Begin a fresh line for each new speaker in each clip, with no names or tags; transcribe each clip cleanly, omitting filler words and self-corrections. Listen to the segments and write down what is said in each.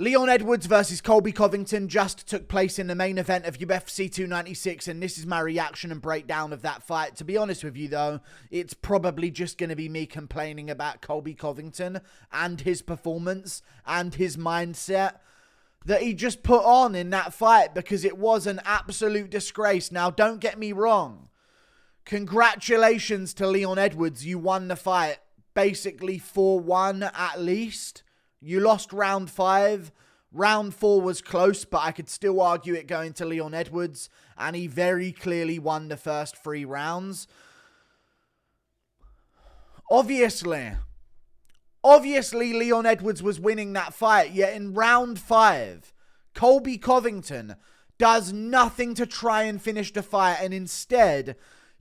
Leon Edwards versus Colby Covington just took place in the main event of UFC 296, and this is my reaction and breakdown of that fight. To be honest with you, though, it's probably just going to be me complaining about Colby Covington and his performance and his mindset that he just put on in that fight, because it was an absolute disgrace. Now, don't get me wrong. Congratulations to Leon Edwards. You won the fight basically 4-1 at least. You lost round 5. Round 4 was close, but I could still argue it going to Leon Edwards, and he very clearly won the first 3 rounds. Obviously, Leon Edwards was winning that fight, yet in round 5, Colby Covington does nothing to try and finish the fight, and instead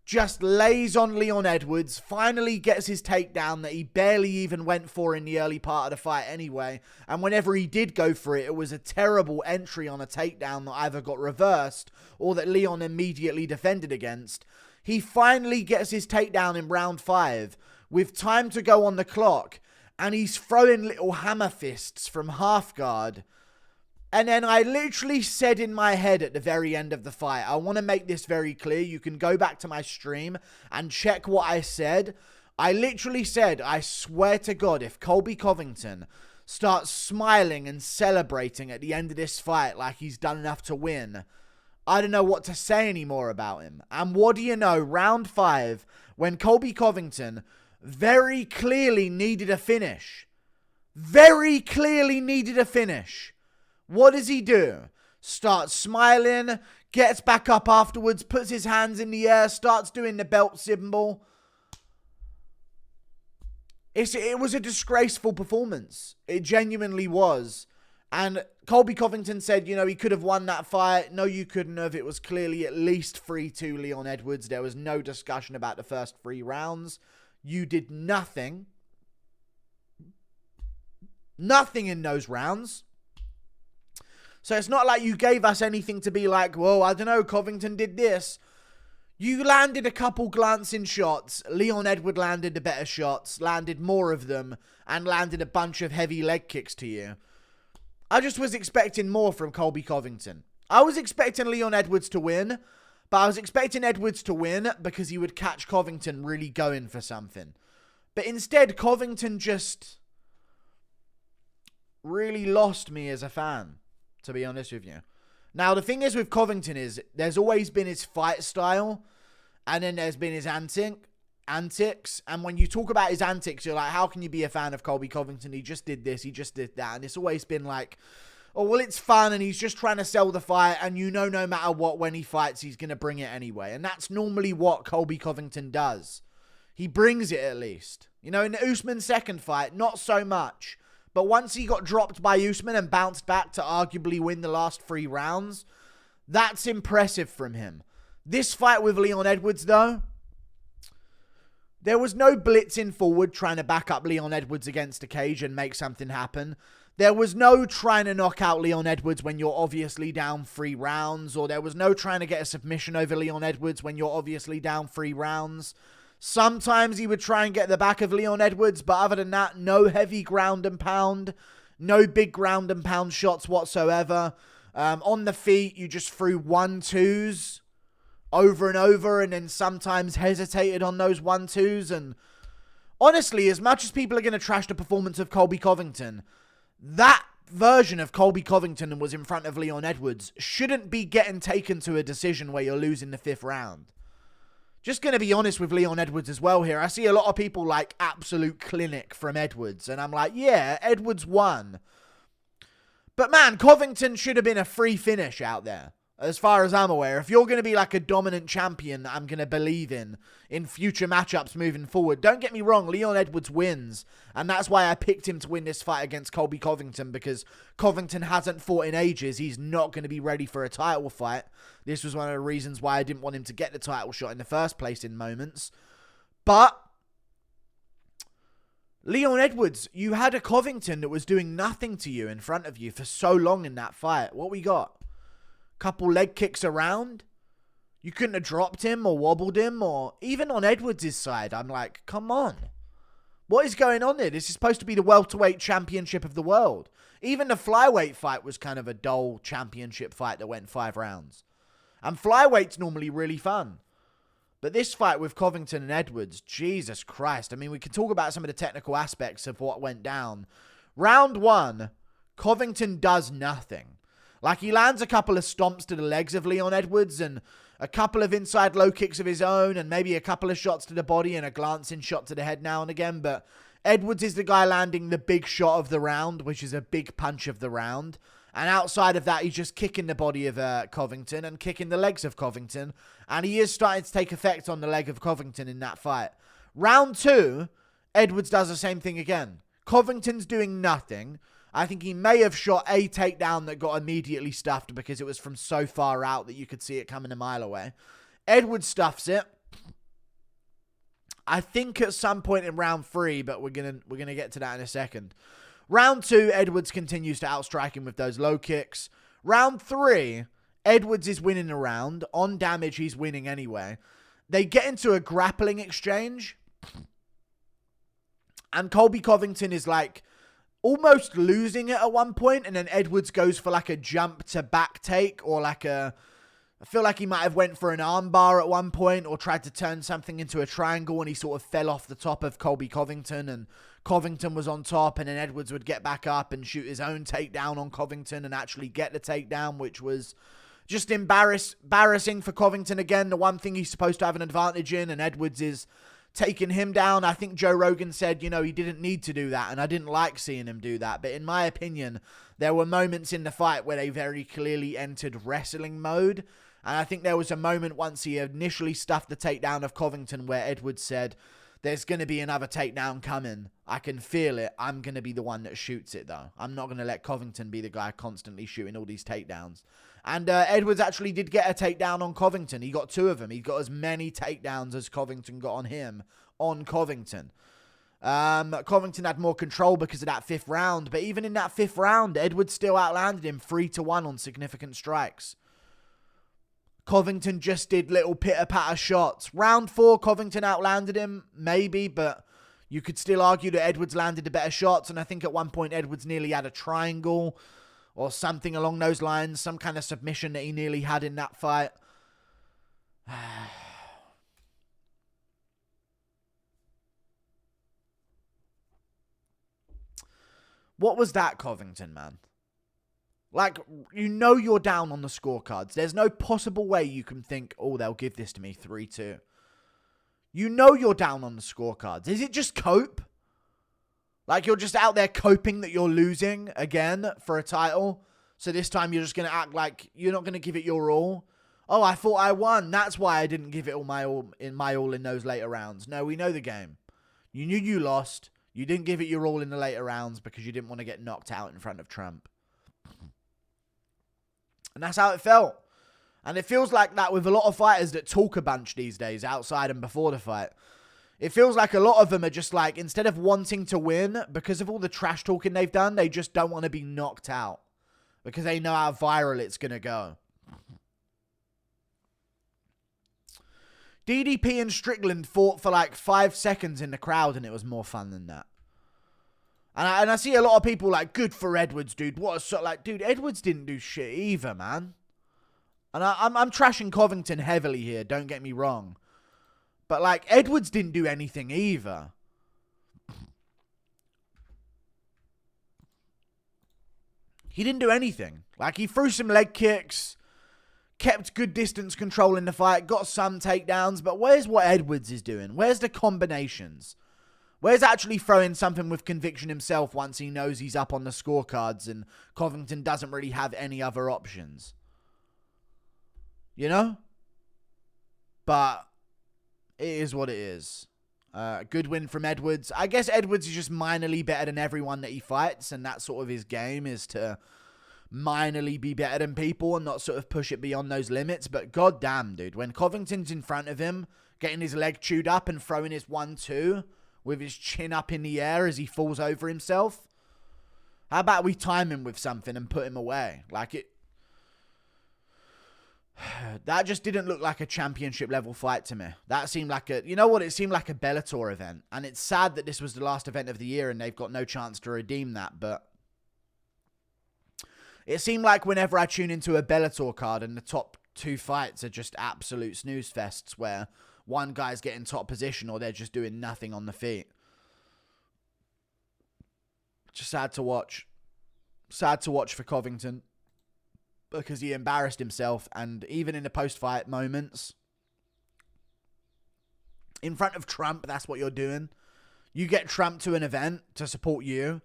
just lays on Leon Edwards, finally gets his takedown that he barely even went for in the early part of the fight anyway. And whenever he did go for it, it was a terrible entry on a takedown that either got reversed or that Leon immediately defended against. He finally gets his takedown in round 5 with time to go on the clock, and he's throwing little hammer fists from half guard. And then I literally said in my head at the very end of the fight, I want to make this very clear. You can go back to my stream and check what I said. I literally said, I swear to God, if Colby Covington starts smiling and celebrating at the end of this fight like he's done enough to win, I don't know what to say anymore about him. And what do you know? Round 5, when Colby Covington very clearly needed a finish. What does he do? Starts smiling, gets back up afterwards, puts his hands in the air, starts doing the belt symbol. It was a disgraceful performance. It genuinely was. And Colby Covington said, you know, he could have won that fight. No, you couldn't have. It was clearly at least 3-2 Leon Edwards. There was no discussion about the first 3 rounds. You did nothing. Nothing in those rounds. So it's not like you gave us anything to be like, whoa, I don't know, Covington did this. You landed a couple glancing shots. Leon Edwards landed the better shots, landed more of them, and landed a bunch of heavy leg kicks to you. I just was expecting more from Colby Covington. I was expecting Leon Edwards to win, but I was expecting Edwards to win because he would catch Covington really going for something. But instead, Covington just really lost me as a fan, to be honest with you. Now, the thing is with Covington is there's always been his fight style, and then there's been his antics. And when you talk about his antics, you're like, how can you be a fan of Colby Covington? He just did this, he just did that. And it's always been like, oh, well, it's fun, and he's just trying to sell the fight, and you know no matter what, when he fights, he's going to bring it anyway. And that's normally what Colby Covington does. He brings it at least. You know, in the Usman second fight, not so much. But once he got dropped by Usman and bounced back to arguably win the last 3 rounds, that's impressive from him. This fight with Leon Edwards, though, there was no blitzing forward trying to back up Leon Edwards against a cage and make something happen. There was no trying to knock out Leon Edwards when you're obviously down 3 rounds, or there was no trying to get a submission over Leon Edwards when you're obviously down 3 rounds. Sometimes he would try and get the back of Leon Edwards, but other than that, no heavy ground and pound, no big ground and pound shots whatsoever. On the feet, you just threw 1-2s over and over, and then sometimes hesitated on those 1-2s. And honestly, as much as people are going to trash the performance of Colby Covington, that version of Colby Covington was in front of Leon Edwards shouldn't be getting taken to a decision where you're losing the 5th round. Just going to be honest with Leon Edwards as well here. I see a lot of people like absolute clinic from Edwards. And I'm like, yeah, Edwards won. But man, Covington should have been a free finish out there. As far as I'm aware, if you're going to be like a dominant champion that I'm going to believe in future matchups moving forward, don't get me wrong, Leon Edwards wins. And that's why I picked him to win this fight against Colby Covington, because Covington hasn't fought in ages. He's not going to be ready for a title fight. This was one of the reasons why I didn't want him to get the title shot in the first place in moments. But Leon Edwards, you had a Covington that was doing nothing to you in front of you for so long in that fight. What we got? Couple leg kicks around. You couldn't have dropped him or wobbled him, or even on Edwards' side, I'm like, come on. What is going on here? This is supposed to be the welterweight championship of the world. Even the flyweight fight was kind of a dull championship fight that went 5 rounds. And flyweight's normally really fun. But this fight with Covington and Edwards, Jesus Christ. I mean, we can talk about some of the technical aspects of what went down. Round 1, Covington does nothing. Like, he lands a couple of stomps to the legs of Leon Edwards and a couple of inside low kicks of his own and maybe a couple of shots to the body and a glancing shot to the head now and again. But Edwards is the guy landing the big shot of the round, which is a big punch of the round. And outside of that, he's just kicking the body of Covington and kicking the legs of Covington. And he is starting to take effect on the leg of Covington in that fight. Round 2, Edwards does the same thing again. Covington's doing nothing. I think he may have shot a takedown that got immediately stuffed because it was from so far out that you could see it coming a mile away. Edwards stuffs it. I think at some point in round 3, but we're gonna get to that in a second. Round 2, Edwards continues to outstrike him with those low kicks. Round 3, Edwards is winning the round. On damage, he's winning anyway. They get into a grappling exchange. And Colby Covington is like almost losing it at one point. And then Edwards goes for like a jump to back take or like a... I feel like he might have went for an armbar at one point or tried to turn something into a triangle and he sort of fell off the top of Colby Covington and Covington was on top and then Edwards would get back up and shoot his own takedown on Covington and actually get the takedown, which was just embarrassing for Covington again. The one thing he's supposed to have an advantage in, and Edwards is taking him down. I think Joe Rogan said, you know, he didn't need to do that and I didn't like seeing him do that. But in my opinion, there were moments in the fight where they very clearly entered wrestling mode. And I think there was a moment once he initially stuffed the takedown of Covington where Edwards said, there's going to be another takedown coming. I can feel it. I'm going to be the one that shoots it, though. I'm not going to let Covington be the guy constantly shooting all these takedowns. And Edwards actually did get a takedown on Covington. He got 2 of them. He got as many takedowns as Covington got on him, on Covington. Covington had more control because of that 5th round. But even in that 5th round, Edwards still outlanded him 3-1 on significant strikes. Covington just did little pitter-patter shots. Round 4, Covington outlanded him, maybe, but you could still argue that Edwards landed the better shots, and I think at one point Edwards nearly had a triangle or something along those lines, some kind of submission that he nearly had in that fight. What was that, Covington, man? Like, you know you're down on the scorecards. There's no possible way you can think, oh, they'll give this to me 3-2. You know you're down on the scorecards. Is it just cope? Like, you're just out there coping that you're losing again for a title? So this time you're just going to act like you're not going to give it your all? Oh, I thought I won. That's why I didn't give it all my all in those later rounds. No, we know the game. You knew you lost. You didn't give it your all in the later rounds because you didn't want to get knocked out in front of Trump. And that's how it felt. And it feels like that with a lot of fighters that talk a bunch these days, outside and before the fight. It feels like a lot of them are just like, instead of wanting to win, because of all the trash talking they've done, they just don't want to be knocked out. Because they know how viral it's going to go. DDP and Strickland fought for like 5 seconds in the crowd and it was more fun than that. And I see a lot of people like, good for Edwards, dude. What a shot. Like, dude, Edwards didn't do shit either, man. And I'm trashing Covington heavily here, don't get me wrong. But, like, Edwards didn't do anything either. He didn't do anything. Like, he threw some leg kicks, kept good distance control in the fight, got some takedowns. But where's what Edwards is doing? Where's the combinations? Where's actually throwing something with conviction himself once he knows he's up on the scorecards and Covington doesn't really have any other options? You know? But it is what it is. Good win from Edwards. I guess Edwards is just minorly better than everyone that he fights, and that's sort of his game, is to minorly be better than people and not sort of push it beyond those limits. But goddamn, dude, when Covington's in front of him, getting his leg chewed up and throwing his 1-2 with his chin up in the air as he falls over himself, how about we time him with something and put him away? Like, it... that just didn't look like a championship level fight to me. That seemed like a... you know what? It seemed like a Bellator event. And it's sad that this was the last event of the year and they've got no chance to redeem that. But It seemed like whenever I tune into a Bellator card and the top 2 fights are just absolute snooze fests where one guy's getting top position or they're just doing nothing on the feet. Just sad to watch. Sad to watch for Covington because he embarrassed himself, and even in the post-fight moments, in front of Trump, that's what you're doing. You get Trump to an event to support you,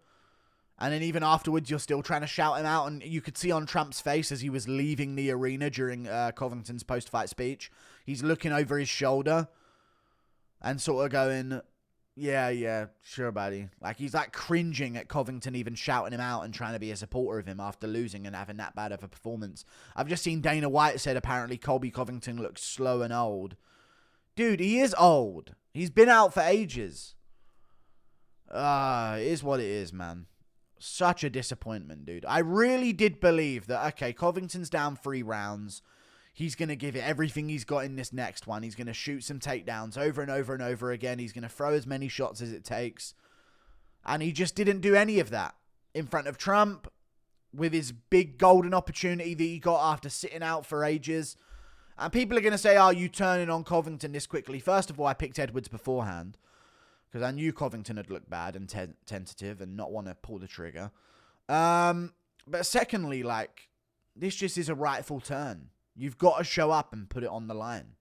and then even afterwards, you're still trying to shout him out, and you could see on Trump's face as he was leaving the arena during Covington's post-fight speech, he's looking over his shoulder and sort of going, yeah, sure, buddy. Like, he's like cringing at Covington even shouting him out and trying to be a supporter of him after losing and having that bad of a performance. I've just seen Dana White said apparently Colby Covington looks slow and old. Dude, he is old. He's been out for ages. It is what it is, man. Such a disappointment, dude. I really did believe that, okay, Covington's down 3 rounds. He's going to give it everything he's got in this next one. He's going to shoot some takedowns over and over and over again. He's going to throw as many shots as it takes. And he just didn't do any of that in front of Trump with his big golden opportunity that he got after sitting out for ages. And people are going to say, oh, you turning on Covington this quickly. First of all, I picked Edwards beforehand because I knew Covington had looked bad and tentative and not want to pull the trigger. But secondly, like, this just is a rightful turn. You've got to show up and put it on the line.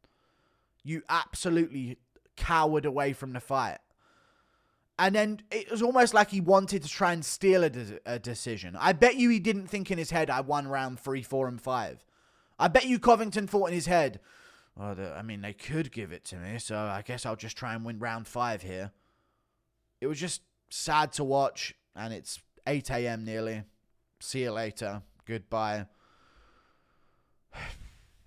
You absolutely cowered away from the fight. And then it was almost like he wanted to try and steal a decision. I bet you he didn't think in his head, I won round 3, 4, and 5. I bet you Covington thought in his head, oh, they could give it to me, so I guess I'll just try and win round 5 here. It was just sad to watch, and it's 8 a.m. nearly. See you later. Goodbye.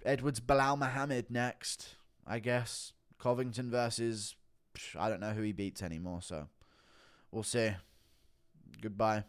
Edwards Bilal Muhammad next, I guess. Covington versus, I don't know who he beats anymore, so we'll see. Goodbye.